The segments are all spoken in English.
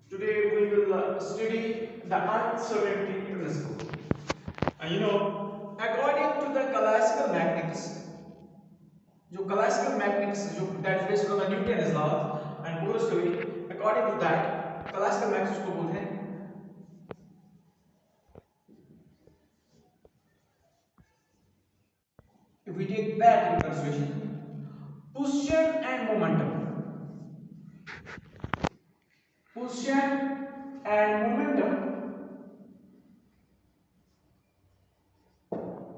Today we will study the uncertainty principle. According to the classical mechanics, जो classical mechanics जो that is based on the Newton's law and Boyle's theory, according to that classical mechanics को बोलते हैं if we take that in consideration, position and momentum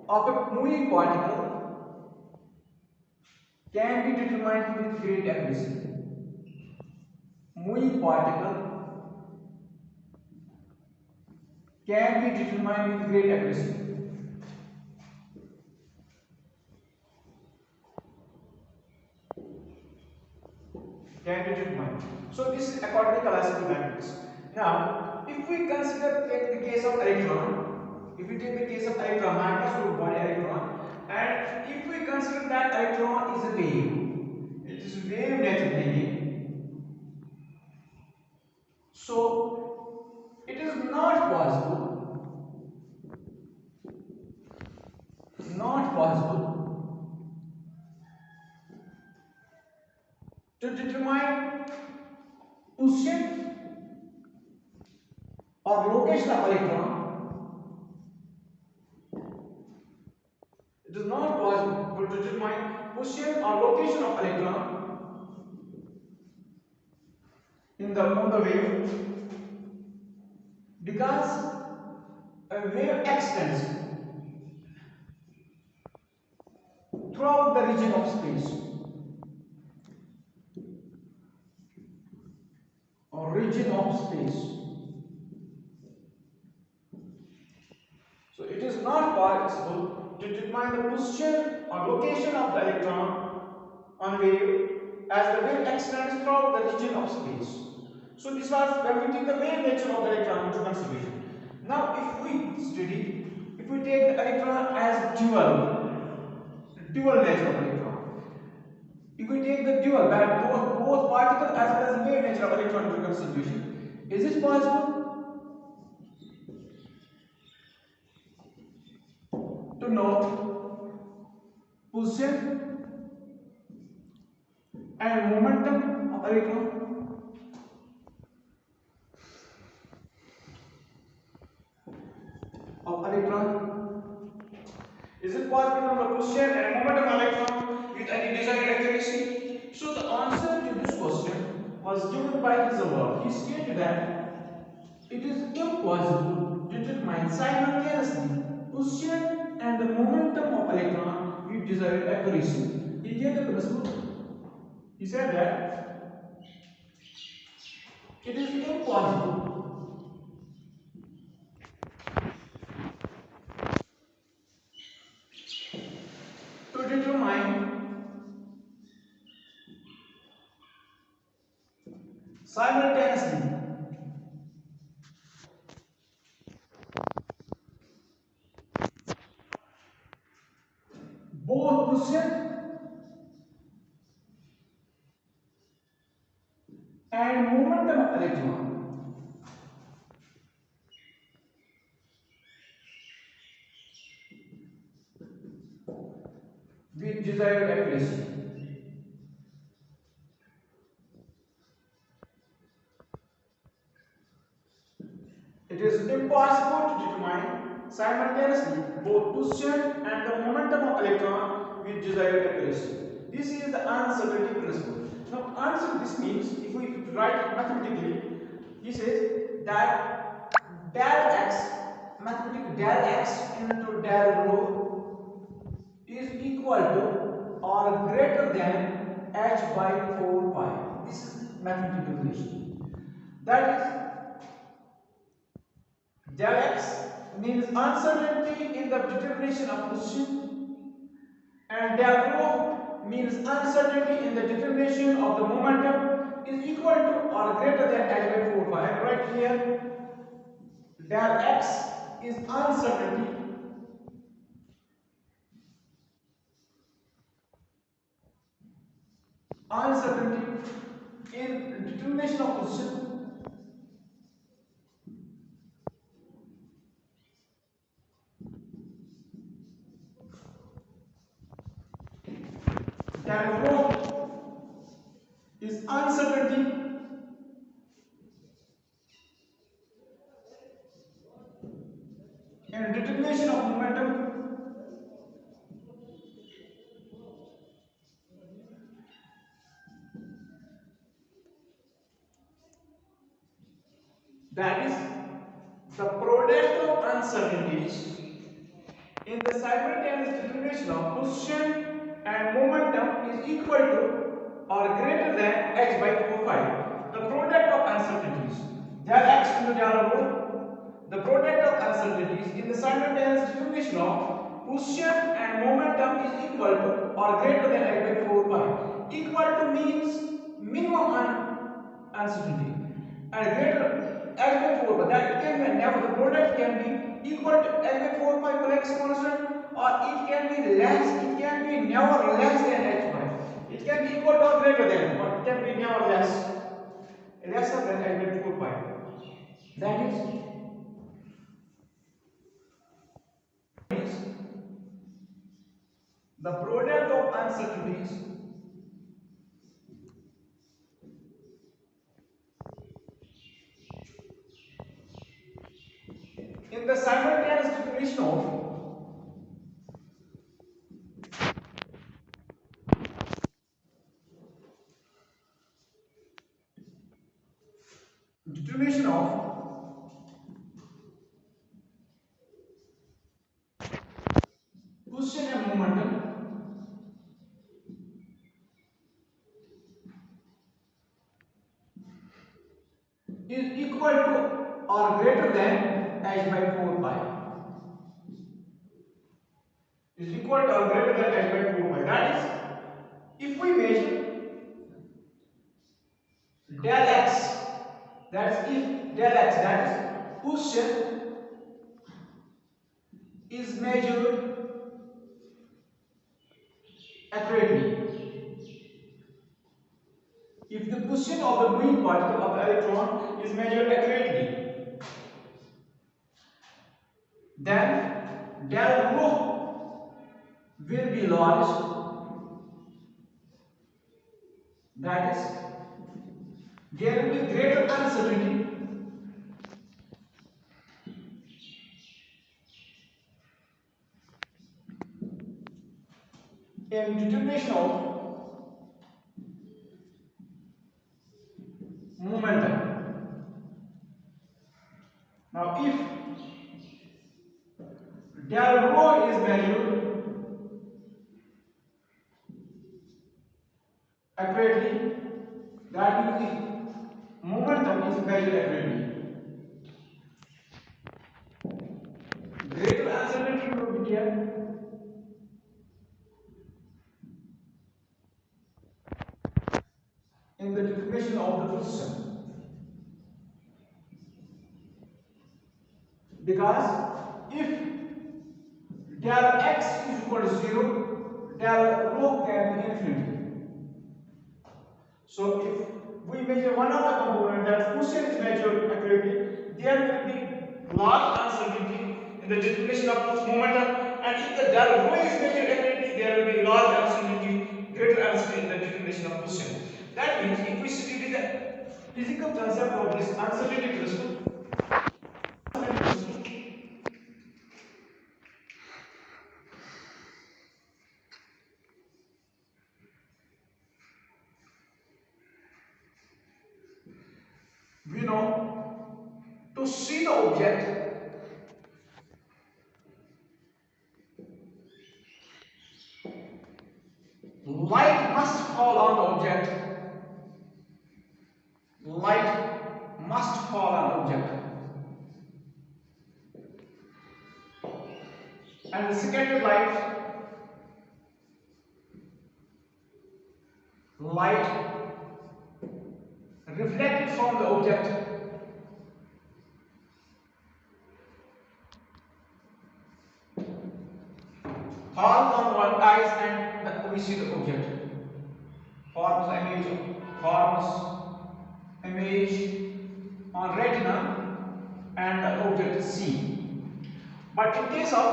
of a moving particle can be determined with great accuracy. Moving particle can be determined with great accuracy. Can be determined. So this is according to classical mechanics. Now, if we take the case of electron, microscopic body electron, and if we consider that electron is a wave, it is wave nature being, so it is not possible to determine position or location of electron. It is not possible to determine position or location of electron on the wave, because a wave extends throughout the region of space. So it is not possible to determine the position or location of the electron on wave as the wave extends throughout the region of space. So this was when we take the wave nature of the electron into consideration. Now if we take the electron as dual nature of electron. If we take the dual, that both particle as well as wave nature of electron into consideration, is it possible to know position and momentum of electron? Is it possible to know the position and momentum of electron with any desired accuracy? So the answer to this question was given by his work. He stated that it is impossible to determine simultaneously position and the momentum of electron with desired accuracy. He gave the principle. He said that it is impossible to determine simultaneously both position and momentum of electron with desired accuracy. It is impossible to determine simultaneously both position and the momentum of electron with desired accuracy. This is the uncertainty principle. Now, answer this means, if we write it mathematically, he says that del x into del rho is equal to or greater than h by 4 pi. This is mathematical relation. That is, del x means uncertainty in the determination of position, and del rho means uncertainty in the determination of the momentum is equal to or greater than h by 4 pi. Right here, del x is uncertainty in determination of position, then rho is uncertainty and determination of momentum that is the product of uncertainties in the simultaneous determination of position and momentum is equal to or greater than h by 4 pi. The product of uncertainties del x into del rho, the product of uncertainties in the simultaneous determination of position and momentum is equal to or greater than h by 4 pi. Equal to means minimum uncertainty and greater h by 4 pi. That can be never, the product can be equal to h by 4 pi plus constant, or it can be less, it can be never less than h pi. It can be equal to or greater than, but it can be never lesser than h by 4 pi. That is the product of uncertainties in the simultaneous determination of position and momentum is equal to or greater than h by 4 pi. Is equal to or greater than h by 4 pi. That is, if we measure del x, that is if del x, that is position is measured accurately. If the position of the moving particle of the electron is measured accurately, then del rho will be large. That is, there will be greater uncertainty in determination of momentum. Now, if del rho is measured accurately, that means if momentum is measured accurately, greater uncertainty will be there. In the determination of the position, because if del x is equal to 0, del rho can be infinity. So if we measure one of the component, that position is measured accurately, there will be large uncertainty in the determination of momentum, and if the del rho is measured accurately, there will be large uncertainty, greater uncertainty in the determination of position. That means if we study the physical concept of this uncertainty crystal, we know to see the object, light must fall on the object. Light must fall on the object. And the second light reflected from the object falls on our eyes, and we see the object, forms image on retina, and the object is seen. But in case of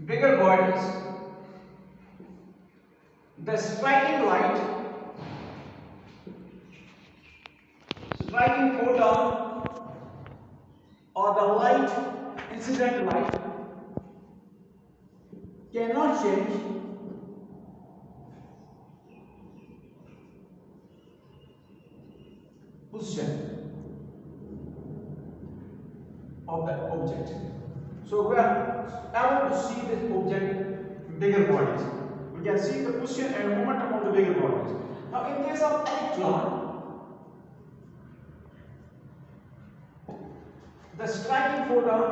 bigger bodies, the striking photon or the light, incident light, cannot change position of the object. So we are able to see this object bigger bodies. We can see the position and momentum of the bigger bodies. Now in case of electron, the striking photon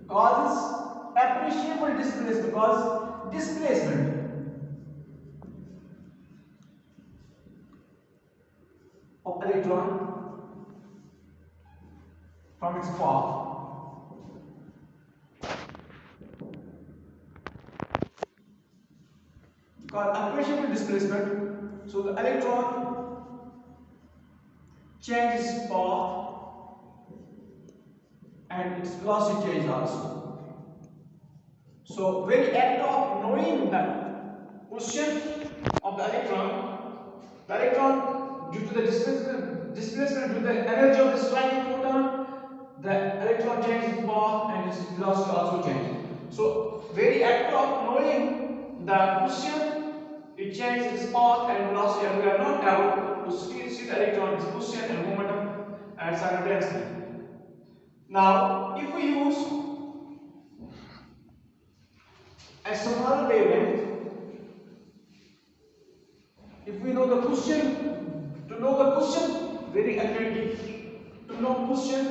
causes appreciable displacement of electron from its path. Called appreciable displacement, so the electron changes path and its velocity change also. So very act of knowing the position of the electron due to the displacement due to the energy of the striking photon, the electron changes its path and its velocity also changes. So very act of knowing the position, it changes its path and velocity, and we are not able to see the electron's position and momentum simultaneously. Now, if we use a smaller wavelength, if we know the position, to know the position very accurately, to know position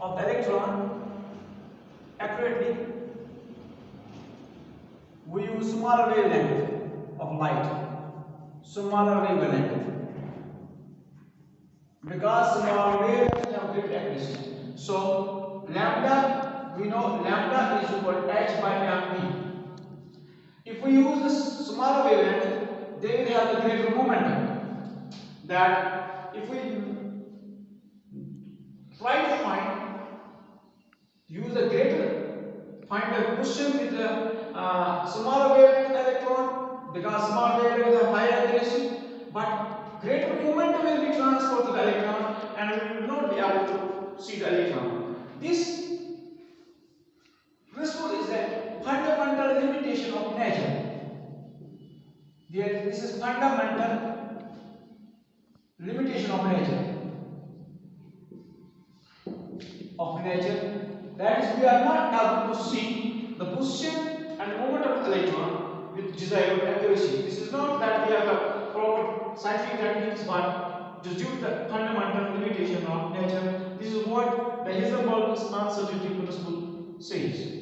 of the electron accurately, we use smaller wavelength of light, smaller wavelength, because smaller wavelength have great accuracy. So lambda, we know lambda is equal to h by mv. If we use this smaller wavelength, they will have the greater momentum. That if we try to find the position with the smaller wavelength electron, because smaller wavelength have higher accuracy, but greater momentum will be transferred to the electron and we will not be able to see the electron. This principle is a fundamental limitation of nature. This is fundamental limitation of nature. That is, we are not able to see the position and momentum of the electron with desired accuracy. This is not that we have the proper scientific techniques, but just due to the fundamental limitation of nature. This is what the Heisenberg's uncertainty principle says.